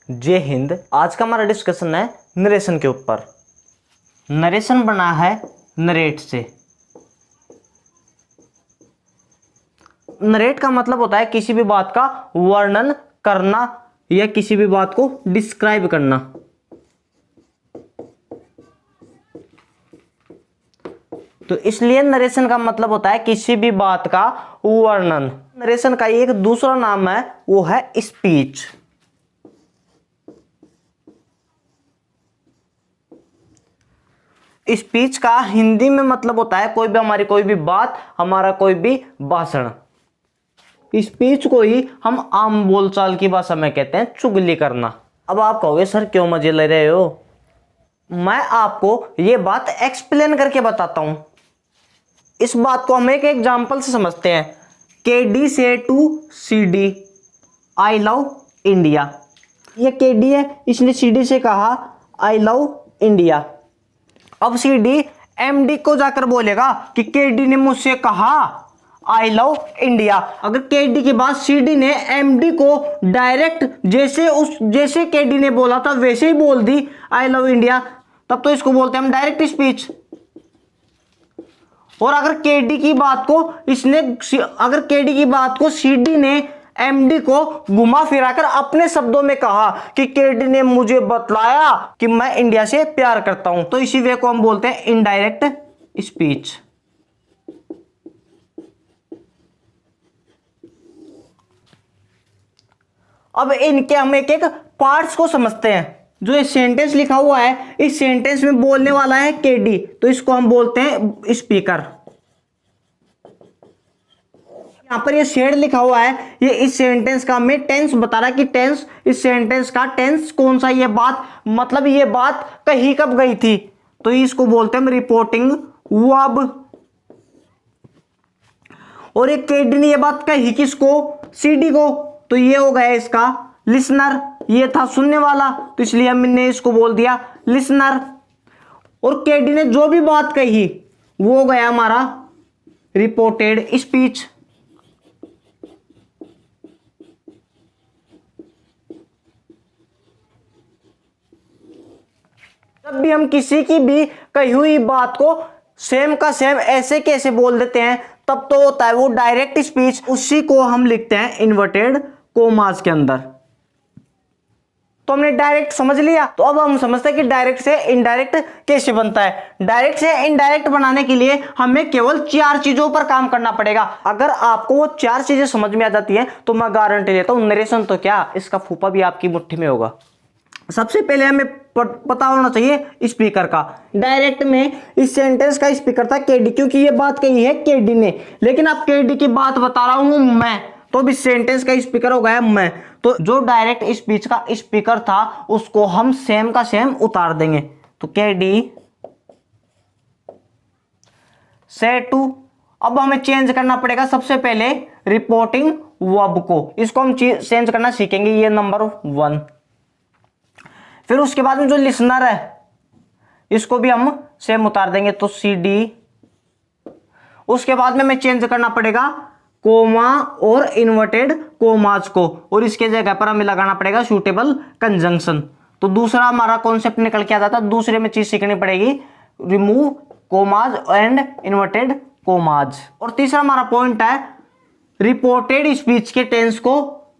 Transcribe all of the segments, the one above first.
जय हिंद। आज का हमारा डिस्कशन है नरेशन के ऊपर। नरेशन बना है नरेट से। नरेट का मतलब होता है किसी भी बात का वर्णन करना या किसी भी बात को डिस्क्राइब करना। तो इसलिए नरेशन का मतलब होता है किसी भी बात का वर्णन। नरेशन का एक दूसरा नाम है, वो है स्पीच। स्पीच का हिंदी में मतलब होता है हमारी कोई भी बात, हमारा कोई भी भाषण। स्पीच को ही हम आम बोलचाल की भाषा में कहते हैं चुगली करना। अब आप कहोगे सर क्यों मजे ले रहे हो? मैं आपको ये बात एक्सप्लेन करके बताता हूं। इस बात को हम एक एग्जांपल से समझते हैं। KD said to CD, I love India. ये केडी है, इसने सीडी से कहा आई लव इंडिया। अब सीडी एमडी को जाकर बोलेगा कि केडी ने मुझसे कहा आई लव इंडिया। अगर केडी के बाद सीडी ने एमडी को डायरेक्ट जैसे केडी ने बोला था वैसे ही बोल दी आई लव इंडिया, तब तो इसको बोलते हैं हम डायरेक्ट स्पीच। और अगर केडी की बात को सीडी ने एमडी को घुमा फिराकर अपने शब्दों में कहा कि केडी ने मुझे बतलाया कि मैं इंडिया से प्यार करता हूं, तो इसी वे को हम बोलते हैं इनडायरेक्ट स्पीच। अब इनके हम एक एक पार्ट्स को समझते हैं। जो ये सेंटेंस लिखा हुआ है, इस सेंटेंस में बोलने वाला है केडी, तो इसको हम बोलते हैं स्पीकर। यहां पर ये शेड लिखा हुआ है, ये इस सेंटेंस का हमें टेंस बता रहा है कि टेंस, इस सेंटेंस का टेंस कौन सा। ये बात मतलब ये बात कहीं कब गई थी, तो इसको बोलते हैं रिपोर्टिंग वर्ब। और एक केडी ने ये बात कही किसको? सीडी को, तो ये हो गया इसका लिसनर। ये था सुनने वाला, तो इसलिए हमने इसको बोल दिया लिसनर। और केडी ने जो भी बात कही वो हो गया हमारा रिपोर्टेड स्पीच। जब भी हम किसी की भी कही हुई बात को सेम का सेम ऐसे कैसे बोल देते हैं, तब तो होता है वो डायरेक्ट स्पीच। उसी को हम लिखते हैं इन्वर्टेड कोमास के अंदर। तो हमने डायरेक्ट समझ लिया, तो अब हम समझते हैं कि डायरेक्ट से इनडायरेक्ट कैसे बनता है। डायरेक्ट से इनडायरेक्ट बनाने के लिए हमें केवल 4 चीजों पर काम करना पड़ेगा। अगर आपको वो 4 चीजें समझ में आ जाती हैं तो मैं गारंटी देता हूं नरेशन तो क्या, इसका फूफा भी आपकी मुट्ठी में होगा। सबसे पहले हमें पता होना चाहिए स्पीकर का। डायरेक्ट में इस सेंटेंस का स्पीकर था केडी, क्योंकि ये बात कही है केडी ने, लेकिन अब केडी की बात बता रहा हूं मैं, तो भी सेंटेंस का स्पीकर हो गया मैं। तो जो डायरेक्ट स्पीच का स्पीकर था उसको हम सेम का सेम उतार देंगे। तो केडी से टू। अब हमें चेंज करना पड़ेगा सबसे पहले रिपोर्टिंग वर्ब को, इसको हम चेंज करना सीखेंगे, ये नंबर 1। फिर उसके बाद में जो लिसनर है इसको भी हम सेम उतार देंगे, तो सीडी। उसके बाद में हमें चेंज करना पड़ेगा कोमा और इन्वर्टेड कोमास को, और इसके जगह पर हमें लगाना पड़ेगा सूटेबल कंजंक्शन। तो दूसरा हमारा कॉन्सेप्ट निकल के आ जाता है। दूसरे में चीज सीखनी पड़ेगी remove commas and inverted commas. और तीसरा हमारा पॉइंट है रिपोर्टेड स्पीच के टेंस को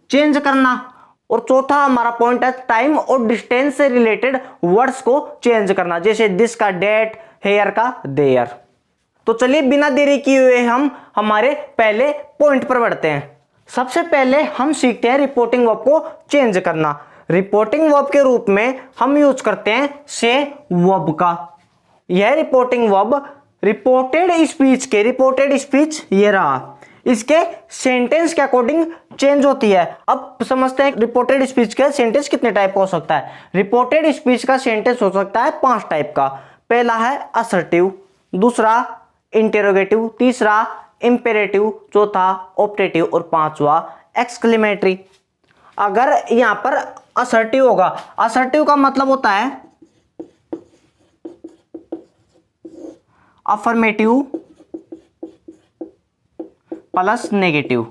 चेंज करना। और चौथा हमारा पॉइंट है टाइम और डिस्टेंस से रिलेटेड वर्ड्स को चेंज करना, जैसे दिस का डेट, हेयर का देयर। तो चलिए बिना देरी किए हुए हम हमारे पहले पॉइंट पर बढ़ते हैं। सबसे पहले हम सीखते हैं रिपोर्टिंग वर्ब को चेंज करना। रिपोर्टिंग वर्ब के रूप में हम यूज करते हैं से वर्ब का। यह रिपोर्टिंग वर्ब रिपोर्टेड स्पीच ये रहा, इसके सेंटेंस के अकॉर्डिंग चेंज होती है। अब समझते हैं रिपोर्टेड स्पीच का सेंटेंस कितने टाइप का हो सकता है। रिपोर्टेड स्पीच का सेंटेंस हो सकता है 5 टाइप का। पहला है असर्टिव, दूसरा इंटेरोगेटिव, तीसरा इंपेरेटिव, चौथा ऑप्टेटिव और पांचवा एक्सक्लेमेटरी। अगर यहां पर असर्टिव होगा, असर्टिव का मतलब होता है अफर्मेटिव प्लस नेगेटिव,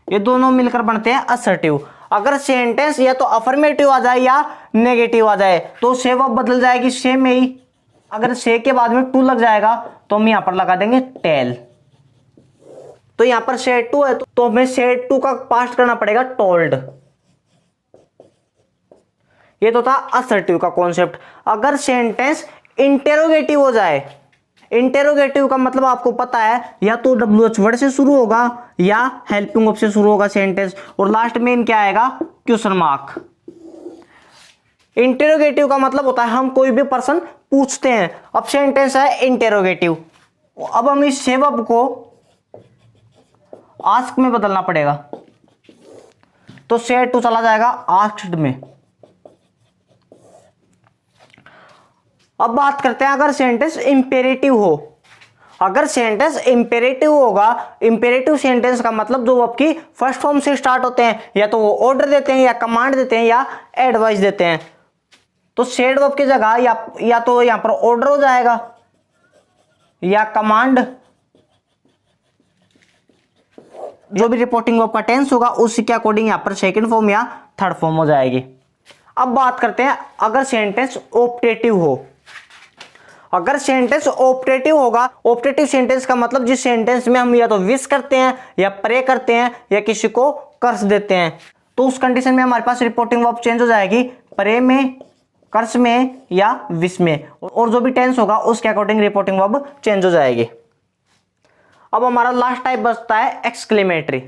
ये दोनों मिलकर बनते हैं असर्टिव। अगर सेंटेंस या तो अफर्मेटिव आ जाए या नेगेटिव आ जाए तो से वर्ब बदल जाएगी से में ही। अगर से के बाद में टू लग जाएगा तो हम यहां पर लगा देंगे टेल। तो यहां पर सेड टू है तो हमें सेड टू का पास्ट करना पड़ेगा टोल्ड। ये तो था असर्टिव का कॉन्सेप्ट। अगर सेंटेंस इंटेरोगेटिव हो जाए, इंटेरोगेटिव का मतलब आपको पता है या तो WH वर्ड से शुरू होगा या हेल्पिंग वर्ब से शुरू होगा सेंटेंस, और लास्ट में क्या आएगा, क्वेश्चन मार्क। इंटेरोगेटिव का मतलब होता है हम कोई भी पर्सन पूछते हैं। अब सेंटेंस है इंटेरोगेटिव, अब हम इस से वर्ब को आस्क में बदलना पड़ेगा, तो सेड टू चला जाएगा आस्क्ड में। अब बात करते हैं अगर सेंटेंस इंपेरेटिव हो। अगर सेंटेंस इंपेरेटिव होगा, इंपेरेटिव सेंटेंस का मतलब जो वर्ब की फर्स्ट फॉर्म से स्टार्ट होते हैं, या तो वो ऑर्डर देते हैं या कमांड देते हैं या एडवाइस देते हैं, तो सेड वर्ब की जगह या तो यहां पर ऑर्डर हो जाएगा या कमांड। जो भी रिपोर्टिंग वर्ब का टेंस होगा उसी के अकॉर्डिंग यहां पर सेकंड फॉर्म या थर्ड फॉर्म हो जाएगी। अब बात करते हैं अगर सेंटेंस ऑप्टेटिव हो। अगर सेंटेंस ऑप्टेटिव होगा, ऑप्टेटिव सेंटेंस का मतलब जिस सेंटेंस में हम या तो विश करते हैं या प्रे करते हैं या किसी को कर्स देते हैं, तो उस कंडीशन में हमारे पास रिपोर्टिंग वर्ब चेंज हो जाएगी प्रे में, कर्स में या विश में, और जो भी टेंस होगा उसके अकॉर्डिंग रिपोर्टिंग वर्ब चेंज हो जाएगी। अब हमारा लास्ट टाइप बचता है एक्सक्लेमेटरी।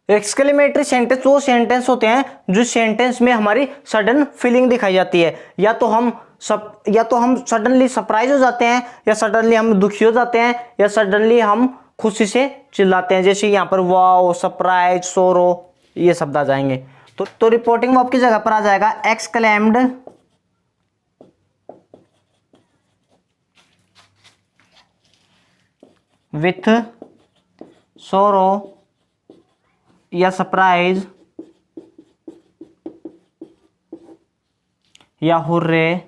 एक्सक्लेमेटरी सेंटेंस वो सेंटेंस होते हैं जो सेंटेंस में हमारी सडन फीलिंग दिखाई जाती है, या तो हम सडनली सरप्राइज हो जाते हैं, या सडनली हम दुखी हो जाते हैं, या सडनली हम खुशी से चिल्लाते हैं, जैसे यहाँ पर वाओ, सरप्राइज, सोरो, ये शब्द आ जाएंगे। तो रिपोर्टिंग वर्ब की जगह पर आ जाएगा एक्सक्लेम्ड, विथ सोरो या सरप्राइज या हुर्रे।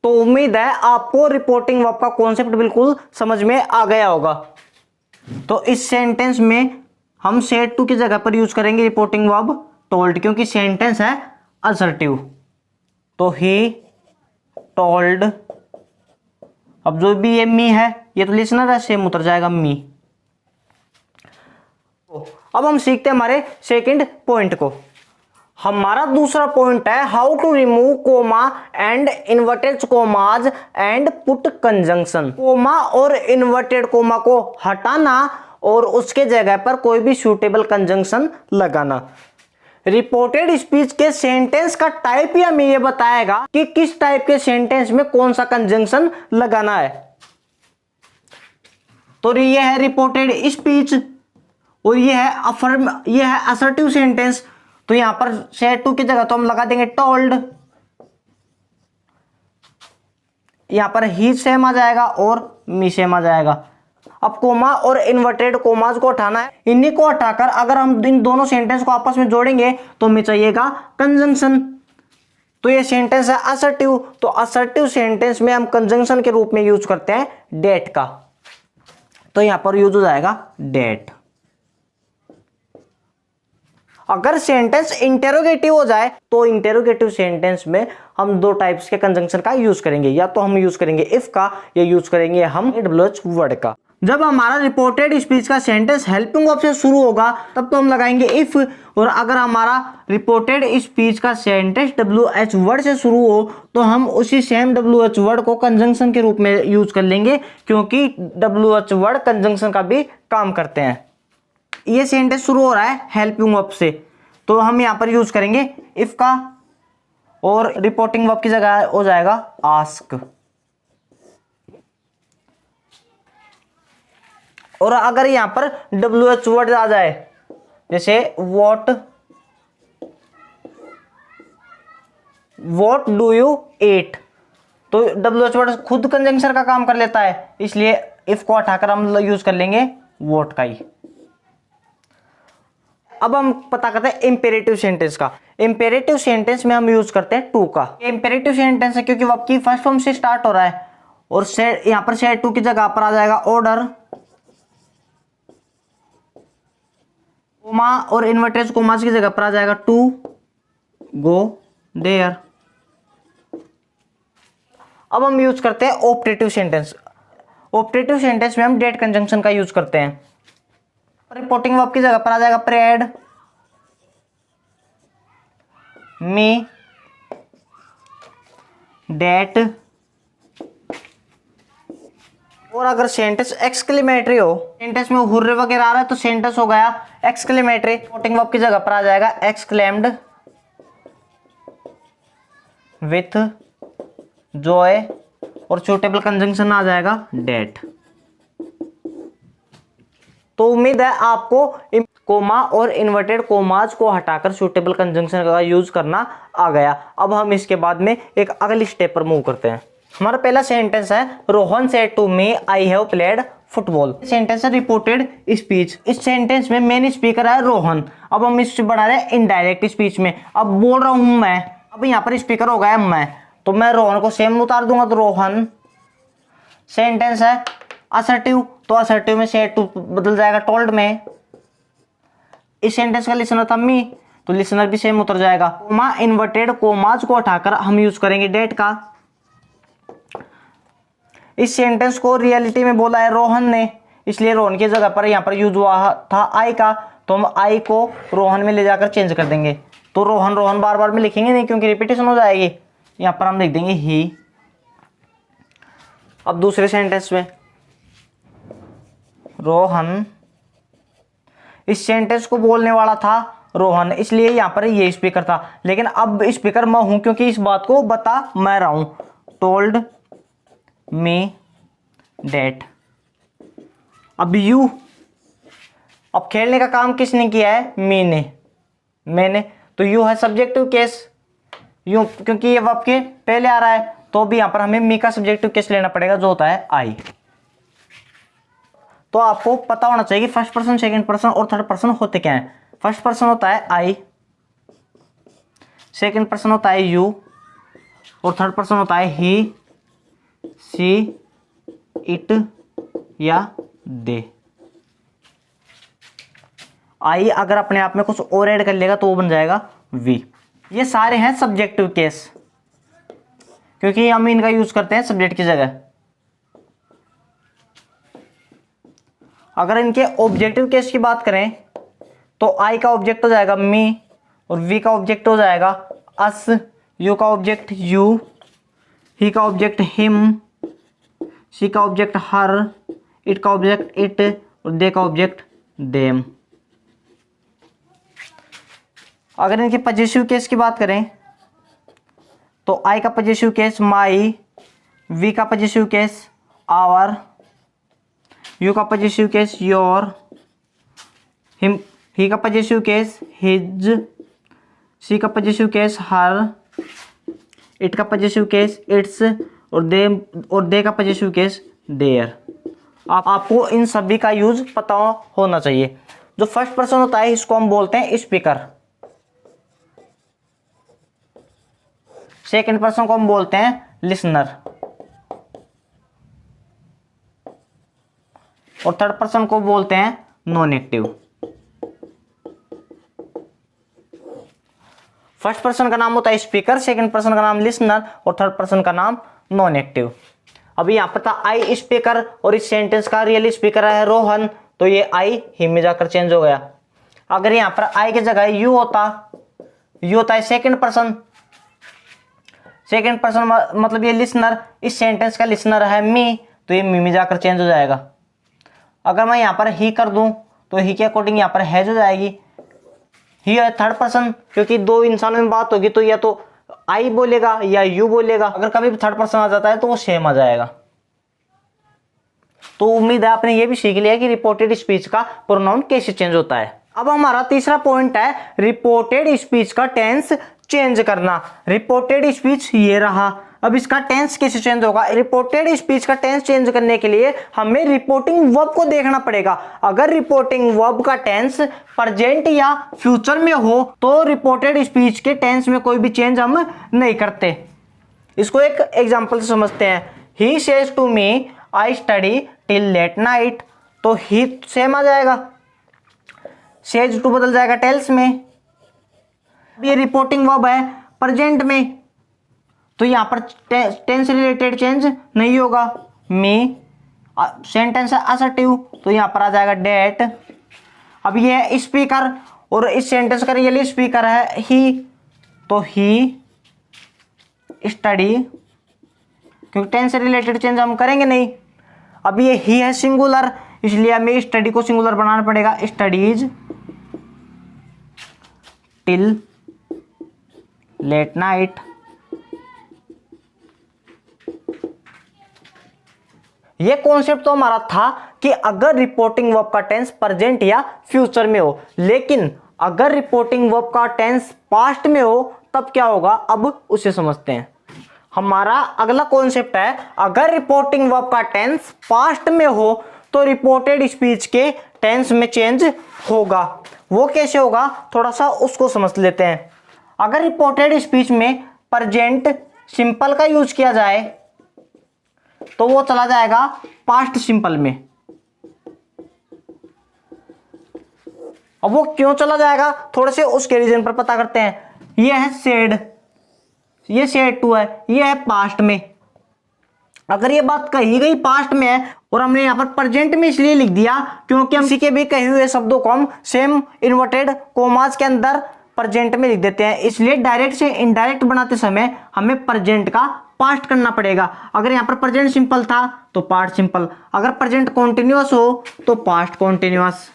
तो उम्मीद है आपको रिपोर्टिंग वर्ब का कॉन्सेप्ट बिल्कुल समझ में आ गया होगा। तो इस सेंटेंस में हम सेड टू की जगह पर यूज करेंगे रिपोर्टिंग वर्ब टोल्ड, क्योंकि सेंटेंस है असर्टिव। तो ही टोल्ड, अब जो भी ये मी है ये तो लिसनर है, सेम उतर जाएगा मी। अब हम सीखते हैं हमारे सेकंड पॉइंट को। हमारा दूसरा पॉइंट है how to remove comma and inverted commas and put conjunction. Comma और इन्वर्टेड कोमा को हटाना और उसके जगह पर कोई भी सूटेबल कंजंक्शन लगाना। रिपोर्टेड स्पीच के सेंटेंस का टाइप ही हमें ये बताएगा कि किस टाइप के सेंटेंस में कौन सा कंजंक्शन लगाना है। तो ये है रिपोर्टेड स्पीच और ये है असर्टिव सेंटेंस। तो यहां पर सेड टू की जगह तो हम लगा देंगे टोल्ड, यहां पर ही सेम आ जाएगा और मी सेम आ जाएगा। अब कोमा और इन्वर्टेड कोमाज को हटाना है। इन्हीं को हटाकर अगर हम इन दोनों सेंटेंस को आपस में जोड़ेंगे तो हमें चाहिएगा कंजंक्शन। तो ये सेंटेंस है असर्टिव, तो असर्टिव सेंटेंस में हम कंजंक्शन के रूप में यूज करते हैं डेट का। तो यहां पर यूज हो जाएगा डेट। अगर सेंटेंस इंटेरोगेटिव हो जाए तो इंटेरोगेटिव सेंटेंस में हम दो टाइप्स के कंजंक्शन का यूज करेंगे, या तो हम यूज करेंगे इफ का या यूज करेंगे हम WH वर्ड का। जब हमारा रिपोर्टेड स्पीच का सेंटेंस हेल्पिंग वर्ब से शुरू होगा तब तो हम लगाएंगे इफ, और अगर हमारा रिपोर्टेड स्पीच का सेंटेंस WH वर्ड से शुरू हो तो हम उसी सेम WH वर्ड को कंजंक्शन के रूप में यूज कर लेंगे, क्योंकि WH वर्ड कंजंक्शन का भी काम करते हैं। ये सेंटेंस शुरू हो रहा है हेल्पिंग वर्ब से, तो हम यहां पर यूज करेंगे इफ का, और रिपोर्टिंग वर्ब की जगह हो जाएगा आस्क। और अगर यहां पर WH वर्ड आ जाए जैसे व्हाट डू यू ईट, तो WH वर्ड खुद कंजंक्शन का काम कर लेता है, इसलिए इफ को हटाकर हम यूज कर लेंगे व्हाट का ही। अब हम पता करते हैं इंपेरेटिव सेंटेंस का। इंपेरेटिव सेंटेंस में हम यूज करते हैं टू का। इंपेरेटिव सेंटेंस है क्योंकि वर्ब की फर्स्ट फॉर्म से स्टार्ट हो रहा है, और यहां पर सेड टू की जगह पर आ जाएगा ऑर्डर, कोमा और इन्वर्टेड कोमास की जगह पर आ जाएगा टू गो देयर। अब हम यूज करते हैं ऑप्टेटिव सेंटेंस। ऑप्टेटिव सेंटेंस में हम डेट कंजंक्शन का यूज करते हैं। रिपोर्टिंग वर्ब की जगह पर आ जाएगा प्रेड मी डेट। और अगर सेंटेंस एक्सक्लेमेटरी हो, सेंटेंस में हुर्रे वगैरह आ रहा है तो सेंटेंस हो गया एक्सक्लेमेटरी। रिपोर्टिंग वर्ब की जगह पर आ जाएगा एक्सक्लेम्ड विथ जॉय और सूटेबल कंजंक्शन आ जाएगा डेट। तो उम्मीद है आपको कोमा और इन्वर्टेड कोमाज को हटाकर सूटेबल कंजंक्शन का यूज करना आ गया। अब हम इसके बाद में एक अगली स्टेप पर मूव करते हैं। हमारा पहला सेंटेंस है Rohan said to me I have played football. Sentence है रिपोर्टेड स्पीच। इस सेंटेंस में मेन स्पीकर है रोहन। अब हम इससे बढ़ा रहे हैं इनडायरेक्ट स्पीच में। अब बोल रहा हूं मैं, अब यहाँ पर स्पीकर हो गया मैं, तो मैं रोहन को सेम उतार दूंगा तो रोहन। सेंटेंस है असर्टिव, तो असर्टिव में सेड टू बदल जाएगा टोल्ड में। इस सेंटेंस का लिसनर था मी, तो लिसनर भी सेम उतर जाएगा। कोमा इन्वर्टेड कोमाज को हटाकर हम यूज करेंगे डेट का। इस सेंटेंस को रियलिटी में बोला है रोहन ने, इसलिए रोहन की जगह पर यहाँ पर यूज हुआ था आई का, तो हम आई को रोहन में ले जाकर चेंज कर देंगे। तो रोहन रोहन बार बार में लिखेंगे नहीं क्योंकि रिपीटेशन हो जाएगी। यहाँ पर हम लिख देंगे ही। अब दूसरे सेंटेंस में रोहन, इस सेंटेंस को बोलने वाला था रोहन, इसलिए यहां पर ये स्पीकर था, लेकिन अब स्पीकर मैं हूं क्योंकि इस बात को बता मैं रहा हूं। Told me that. अब यू, अब खेलने का काम किसने किया है? मी ने, मैंने, तो यू है सब्जेक्टिव केस। यू क्योंकि ये वर्ब के पहले आ रहा है, तो भी यहां पर हमें मी का सब्जेक्टिव केस लेना पड़ेगा जो होता है आई। तो आपको पता होना चाहिए कि फर्स्ट पर्सन, सेकंड पर्सन और थर्ड पर्सन होते क्या हैं। फर्स्ट पर्सन होता है आई, सेकंड पर्सन होता है यू और थर्ड पर्सन होता है ही, सी, इट या दे। आई अगर अपने आप में कुछ और ऐड कर लेगा तो वो बन जाएगा वी। ये सारे हैं सब्जेक्टिव केस क्योंकि हम इनका यूज करते हैं सब्जेक्ट की जगह। अगर इनके ऑब्जेक्टिव केस की बात करें तो आई का ऑब्जेक्ट हो जाएगा मी और वी का ऑब्जेक्ट हो जाएगा अस, यू का ऑब्जेक्ट यू, ही का ऑब्जेक्ट हिम, सी का ऑब्जेक्ट हर, इट का ऑब्जेक्ट इट और दे का ऑब्जेक्ट देम। अगर इनके पॉजिटिव केस की बात करें तो आई का पॉजिटिव केस माई, वी का पॉजिटिव केस आवर, यू का पॉजिटिव केस योर, हिम, ही का पॉजिटिव केस हिज, सी का पॉजिटिव केस हर, इट का पॉजिटिव केस इट्स और दे का पॉजिटिव केस देयर। आपको इन सभी का यूज पता होना चाहिए। जो फर्स्ट पर्सन होता है इसको हम बोलते हैं स्पीकर, सेकंड पर्सन को हम बोलते हैं लिसनर और थर्ड पर्सन को बोलते हैं नॉन एक्टिव। फर्स्ट पर्सन का नाम होता है स्पीकर, सेकंड पर्सन का नाम लिसनर और थर्ड पर्सन का नाम नॉन एक्टिव। अभी यहां पर था आई स्पीकर और इस सेंटेंस का रियल स्पीकर है रोहन, तो ये आई ही में जाकर चेंज हो गया। अगर यहां पर आई की जगह यू होता है सेकंड पर्सन, सेकंड पर्सन मतलब ये लिसनर, इस सेंटेंस का लिसनर है मी, तो ये मी में जाकर चेंज हो जाएगा। अगर मैं यहां पर ही कर दूं तो ही के अकॉर्डिंग यहां पर हैज हो जाएगी। ही है थर्ड पर्सन क्योंकि दो इंसानों में बात होगी तो या तो आई बोलेगा या यू बोलेगा। अगर कभी भी थर्ड पर्सन आ जाता है तो वो सेम आ जाएगा। तो उम्मीद है आपने ये भी सीख लिया कि रिपोर्टेड स्पीच का प्रोनाउन कैसे चेंज होता है। अब हमारा तीसरा पॉइंट है रिपोर्टेड स्पीच का टेंस चेंज करना। रिपोर्टेड स्पीच ये रहा, अब इसका टेंस कैसे चेंज होगा। रिपोर्टेड स्पीच का टेंस चेंज करने के लिए हमें रिपोर्टिंग वर्ब को देखना पड़ेगा। अगर रिपोर्टिंग वर्ब का टेंस प्रेजेंट या फ्यूचर में हो तो रिपोर्टेड स्पीच के टेंस में कोई भी चेंज हम नहीं करते। इसको एक एग्जांपल से समझते हैं। He says to me I study till late night, तो ही सेम आ जाएगा। सेज टू बदल जाएगा टेल्स में। ये रिपोर्टिंग वर्ब है प्रेजेंट में, तो यहां पर टेंस रिलेटेड चेंज नहीं होगा। मे सेंटेंस है असर्टिव, तो यहां पर आ जाएगा डेट। अब ये है स्पीकर, और इस सेंटेंस का रियली स्पीकर है ही, तो ही स्टडी, क्योंकि टेंस से रिलेटेड चेंज हम करेंगे नहीं। अब ये ही है सिंगुलर, इसलिए हमें स्टडी को सिंगुलर बनाना पड़ेगा, स्टडीज टिल लेट नाइट। ये कॉन्सेप्ट तो हमारा था कि अगर रिपोर्टिंग वर्ब का टेंस प्रेजेंट या फ्यूचर में हो, लेकिन अगर रिपोर्टिंग वर्ब का टेंस पास्ट में हो तब क्या होगा, अब उसे समझते हैं। हमारा अगला कॉन्सेप्ट है, अगर रिपोर्टिंग वर्ब का टेंस पास्ट में हो तो रिपोर्टेड स्पीच के टेंस में चेंज होगा। वो कैसे होगा, थोड़ा सा उसको समझ लेते हैं। अगर रिपोर्टेड स्पीच में प्रेजेंट सिंपल का यूज किया जाए तो वो चला जाएगा पास्ट सिंपल में। अब वो क्यों चला जाएगा, थोड़े से उसके रीजन पर पता करते हैं। ये है सेड, ये सेड टू है, ये है पास्ट में। अगर ये बात कही गई पास्ट में है और हमने यहां पर प्रेजेंट में इसलिए लिख दिया क्योंकि हम किसी के भी कहे हुए शब्दों को हम सेम इन्वर्टेड कोमास के अंदर प्रेजेंट में लिख देते हैं, इसलिए डायरेक्ट से इनडायरेक्ट बनाते समय हमें प्रेजेंट का पास्ट करना पड़ेगा। अगर यहां पर प्रेजेंट सिंपल था तो पास्ट सिंपल, अगर प्रेजेंट कॉन्टिन्यूअस हो तो पास्ट कॉन्टिन्यूअस,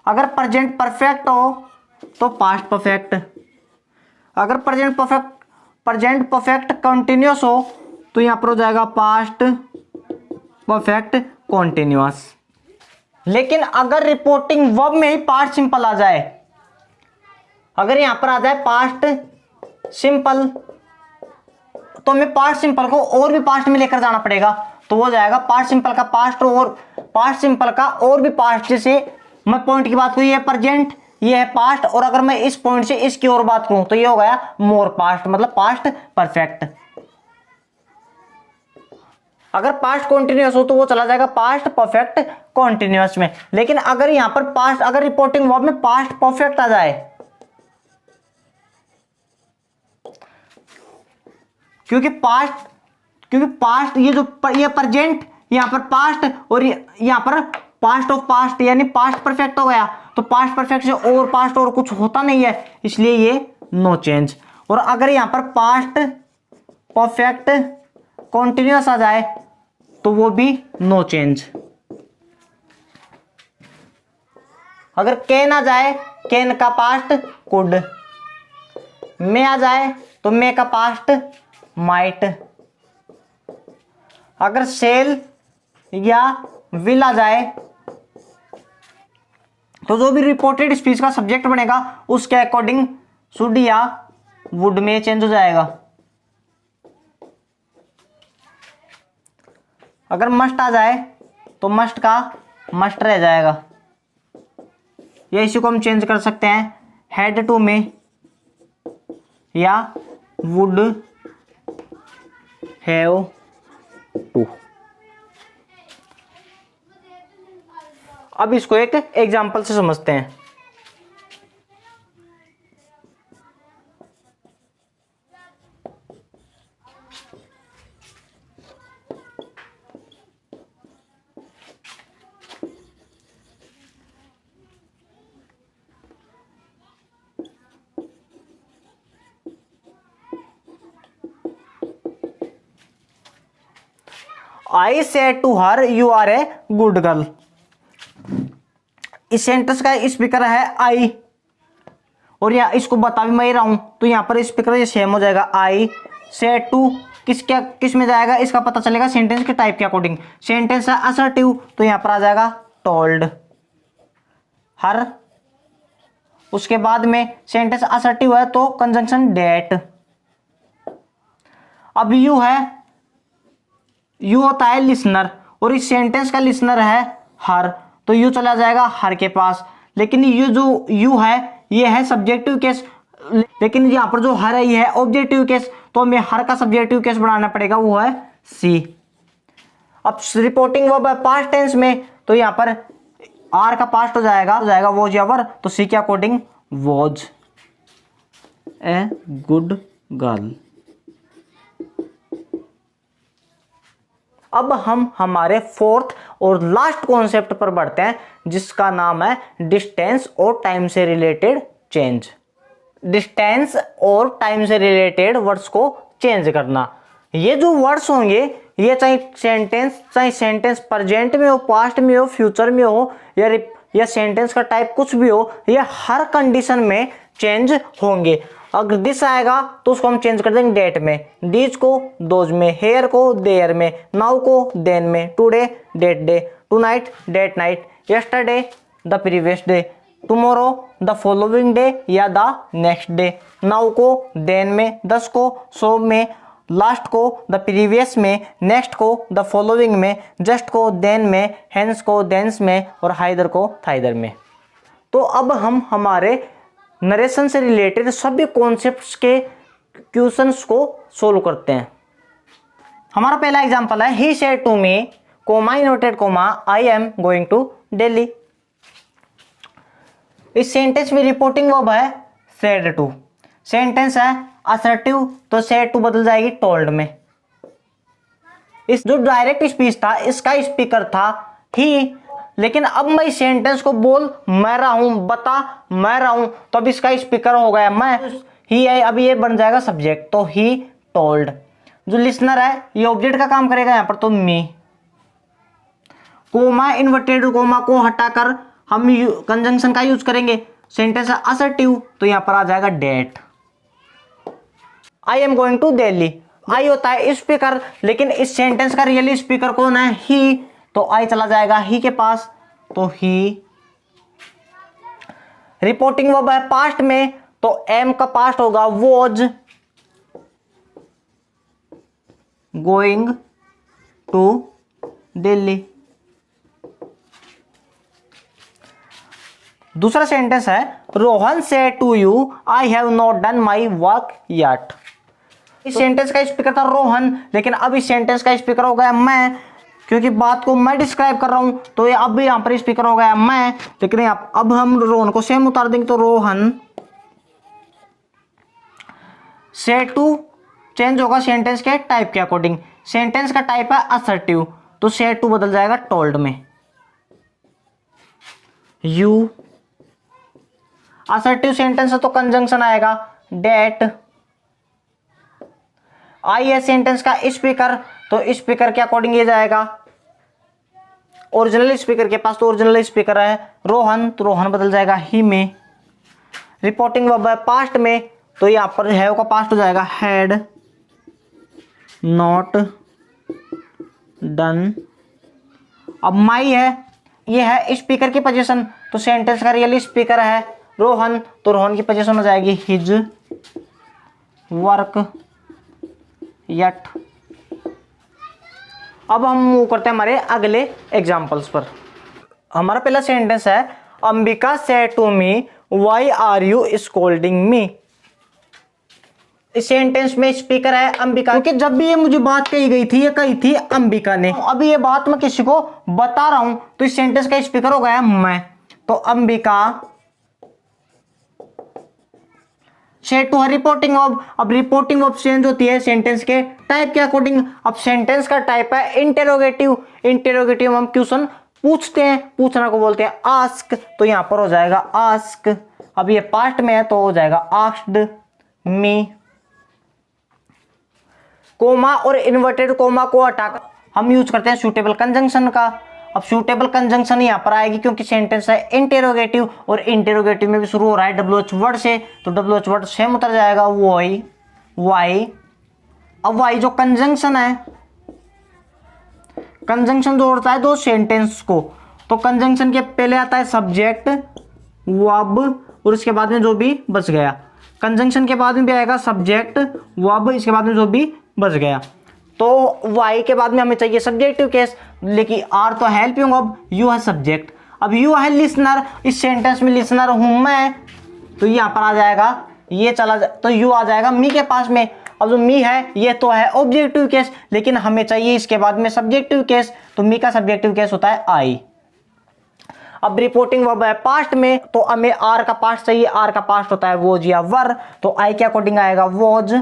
अगर प्रेजेंट परफेक्ट हो तो पास्ट परफेक्ट, अगर प्रेजेंट परफेक्ट कंटिन्यूअस हो तो यहां पर हो जाएगा पास्ट परफेक्ट कॉन्टिन्यूअस। लेकिन अगर रिपोर्टिंग वर्ब में ही पास्ट सिंपल आ जाए, अगर यहां पर आ जाए पास्ट सिंपल, तो हमें पास्ट सिंपल को और भी पास्ट में लेकर जाना पड़ेगा, तो हो जाएगा पास्ट सिंपल का पास्ट और पास्ट सिंपल का और भी पास्ट। जैसे मैं पॉइंट की बात करूं, ये है प्रेजेंट, ये है पास्ट, और अगर मैं इस पॉइंट से इसकी और बात करूं तो ये हो गया मोर पास्ट, मतलब पास्ट परफेक्ट। अगर पास्ट कॉन्टिन्यूअस हो तो वो चला जाएगा पास्ट परफेक्ट कॉन्टिन्यूअस में। लेकिन अगर यहां पर पास्ट, अगर रिपोर्टिंग वर्ब में पास्ट परफेक्ट आ जाए, क्योंकि पास्ट ये जो ये प्रेजेंट, यहां पर पास्ट, और यहां पर पास्ट ऑफ पास्ट यानी पास्ट परफेक्ट हो गया, तो पास्ट परफेक्ट से और पास्ट और कुछ होता नहीं है, इसलिए ये नो चेंज। और अगर यहां पर पास्ट परफेक्ट कॉन्टिन्यूअस आ जाए तो वो भी नो चेंज। अगर कैन आ जाए, कैन का पास्ट कुड, मे आ जाए तो मे का पास्ट माइट, अगर सेल या विल आ जाए तो जो भी रिपोर्टेड स्पीच का सब्जेक्ट बनेगा उसके अकॉर्डिंग शुड या वुड में चेंज हो जाएगा। अगर मस्ट आ जाए तो मस्ट का मस्ट रह जाएगा, या इसी को हम चेंज कर सकते हैं हैड टू में, या वुड हैव टू। अब इसको एक एग्जांपल से समझते हैं। I said to her you are a good girl। इस सेंटेंस का स्पीकर है आई, और या इसको बता भी मैं रहा हूं तो यहां पर स्पीकर ये सेम हो जाएगा। आई सेड टू किस में जाएगा, इसका पता चलेगा सेंटेंस के टाइप के अकॉर्डिंग। सेंटेंस है असर्टिव तो यहां पर आ जाएगा टोल्ड हर। उसके बाद में सेंटेंस असर्टिव है तो कंजंक्शन डेट। अब यू है, यू होता है लिसनर, और इस सेंटेंस का लिसनर है हर, तो यू चला जाएगा हर के पास। लेकिन ये जो यू है ये है सब्जेक्टिव केस, लेकिन यहां पर जो हर है ये है ऑब्जेक्टिव केस, तो हमें हर का सब्जेक्टिव केस बनाना पड़ेगा, वो है सी। अब रिपोर्टिंग वर्ब है पास्ट टेंस में, तो यहां पर आर का पास्ट हो जाएगा वॉज या वर, तो सी के according was a good girl. अब हम हमारे फोर्थ और लास्ट कॉन्सेप्ट पर बढ़ते हैं, जिसका नाम है डिस्टेंस और टाइम से रिलेटेड चेंज। डिस्टेंस और टाइम से रिलेटेड वर्ड्स को चेंज करना। ये जो वर्ड्स होंगे ये चाहे सेंटेंस प्रेजेंट में हो, पास्ट में हो, फ्यूचर में हो, या सेंटेंस का टाइप कुछ भी हो, ये हर कंडीशन में चेंज होंगे। अगर दिस आएगा तो उसको हम चेंज कर देंगे डेट में, डीज को दोज में, हेयर को देयर में, नाउ को देन में, today that day, tonight that night, yesterday the previous day, tomorrow the following day या द नेक्स्ट डे, नाउ को देन में, दस को सो में, लास्ट को द प्रीवियस में, नेक्स्ट को द फॉलोइंग में, जस्ट को देन में, हेंस को देंस में और हाइदर को थाइदर में। तो अब हम हमारे नरेशन से रिलेटेड सभी कॉन्सेप्ट्स के क्वेश्चंस को सोल्व करते हैं। हमारा पहला एग्जांपल है he said to me comma inverted comma I am going to Delhi. इस सेंटेंस में रिपोर्टिंग वर्ब है सेड टू, सेंटेंस है असर्टिव तो सेड टू बदल जाएगी टोल्ड में। इस जो डायरेक्ट स्पीच था इसका स्पीकर था ही, लेकिन अब मैं इस सेंटेंस को बोल मैं रहा हूं, बता मैं रहा हूं, तो अब इसका स्पीकर हो गया मैं, ही है, अब ये बन जाएगा सब्जेक्ट, तो ही टोल्ड। जो लिसनर है ये ऑब्जेक्ट का काम करेगा यहां पर, तो मी। कोमा इन्वर्टेड कोमा को हटाकर हम कंजंक्शन का यूज करेंगे, सेंटेंस है असर्टिव तो यहां पर आ जाएगा date. I am going to Delhi, I होता है स्पीकर, लेकिन इस सेंटेंस का रियली स्पीकर कौन है, ही, तो आई चला जाएगा ही के पास, तो ही। रिपोर्टिंग वर्ब है पास्ट में, तो एम का पास्ट होगा वॉज गोइंग टू दिल्ली। दूसरा सेंटेंस है Rohan said to you I have not done my work yet. इस सेंटेंस का स्पीकर था रोहन, लेकिन अब इस सेंटेंस का स्पीकर हो गया मैं, क्योंकि बात को मैं डिस्क्राइब कर रहा हूं, तो ये अब भी यहां पर स्पीकर हो गया मैं, लेकिन अब हम रोहन को सेम उतार देंगे, तो रोहन से टू चेंज होगा सेंटेंस के टाइप के अकॉर्डिंग। सेंटेंस का टाइप है असर्टिव, तो से टू बदल जाएगा टोल्ड में। यू असर्टिव सेंटेंस है तो कंजंक्शन आएगा डेट। आई है सेंटेंस का स्पीकर, तो स्पीकर के अकॉर्डिंग ये जाएगा ओरिजिनल स्पीकर के पास, तो ओरिजिनल स्पीकर है रोहन, तो रोहन बदल जाएगा ही में। रिपोर्टिंग वर्ब है पास्ट में, तो यहां पर हैव का पास्ट हो जाएगा हैड नॉट डन। अब माई है, ये है स्पीकर की पोजीशन, तो सेंटेंस का रियल स्पीकर है रोहन, तो रोहन की पोजीशन हो जाएगी हिज वर्क यट। अब हम मूव करते हैं हमारे अगले एग्जांपल्स पर। हमारा पहला सेंटेंस है Ambika said to me why are you scolding me. इस सेंटेंस में स्पीकर है अंबिका, क्योंकि जब भी ये मुझे बात कही गई थी ये कही थी अंबिका ने, अभी ये बात मैं किसी को बता रहा हूं, तो इस सेंटेंस का स्पीकर हो गया मैं, तो Ambika said to her reporting verb. अब रिपोर्टिंग वर्ब चेंज होती है सेंटेंस के टाइप के अकॉर्डिंग। अब सेंटेंस का टाइप है इंटेरोगेटिव, इंटेरोगेटिव हम क्वेश्चन पूछते हैं, पूछना को बोलते हैं आस्क, तो यहां पर हो जाएगा आस्क। अब ये पास्ट में है तो हो जाएगा आस्क्ड मी। कोमा और इन्वर्टेड कोमा को हटाकर हम यूज करते हैं सूटेबल कंजंक्शन का। अब सूटेबल कंजंक्शन यहां पर आएगी क्योंकि सेंटेंस है इंटेरोगेटिव, और इंटेरोगेटिव में भी शुरू हो रहा है WH वर्ड से, तो WH वर्ड सेम उतर जाएगा वाई वाई। अब वाई जो कंजंक्शन है, कंजंक्शन जोड़ता है दो सेंटेंस को, तो कंजंक्शन के पहले आता है सब्जेक्ट वर्ब और उसके बाद में जो भी बच गया, कंजंक्शन के बाद में भी आएगा सब्जेक्ट वर्ब, इसके बाद में जो भी बच गया। तो वाई के बाद में हमें चाहिए सब्जेक्टिव केस, लेकिन आर तो हेल्पिंग वर्ब, यू है सब्जेक्ट। अब यू है लिसनर, इस सेंटेंस में लिसनर हूं मैं, तो यहां पर आ जाएगा ये तो यू आ जाएगा मी के पास में। अब जो मी है ये तो है ऑब्जेक्टिव केस, लेकिन हमें चाहिए इसके बाद में सब्जेक्टिव केस, तो मी का सब्जेक्टिव केस होता है आई। अब रिपोर्टिंग वर्ब है पास्ट में, तो हमें आर का पास्ट चाहिए, आर का पास्ट होता है वॉज या वर, तो आई के अकॉर्डिंग आएगा वॉज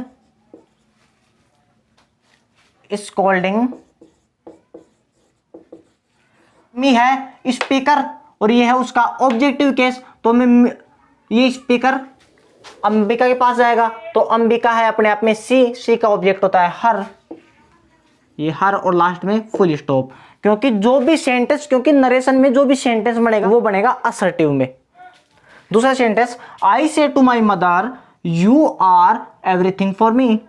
स्कोल्डिंग। मी है स्पीकर और ये है उसका ऑब्जेक्टिव केस, तो मैं ये स्पीकर अंबिका के पास जाएगा, तो अंबिका है अपने आप में सी का ऑब्जेक्ट होता है हर, ये हर और लास्ट में फुल स्टॉप, क्योंकि जो भी सेंटेंस, क्योंकि नरेशन में जो भी सेंटेंस बनेगा वो बनेगा असर्टिव में। दूसरा sentence, I said to my mother you are everything for me,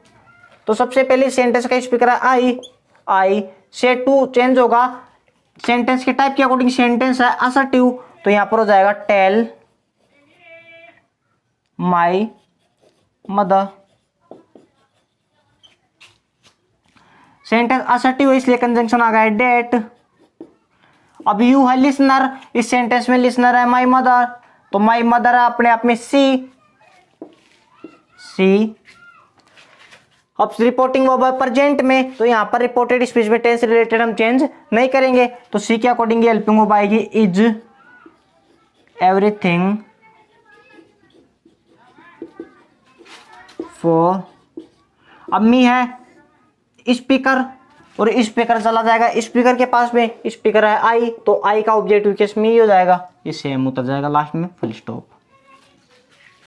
तो सबसे पहले सेंटेंस का स्पीकर है आई से टू चेंज होगा सेंटेंस के टाइप के अकॉर्डिंग, सेंटेंस है असर्टिव, तो यहां पर हो जाएगा tell my mother. Sentence assertive है इसलिए कंजंक्शन आ गया डेट। अब यू है लिसनर, इस सेंटेंस में लिसनर है माई मदर, तो माई मदर है अपने आप में सी। अब रिपोर्टिंग वर्ब है प्रेजेंट में, तो यहां पर रिपोर्टेड स्पीच में टेंस रिलेटेड हम चेंज नहीं करेंगे, तो सी के अकॉर्डिंग हेल्पिंग वर्ब आएगी इज एवरीथिंग फॉर। अब मी है स्पीकर और स्पीकर चला जाएगा स्पीकर के पास में, स्पीकर है आई, तो आई का ऑब्जेक्टिव केस में ही हो जाएगा, ये सेम उतर जाएगा लास्ट में फुल स्टॉप।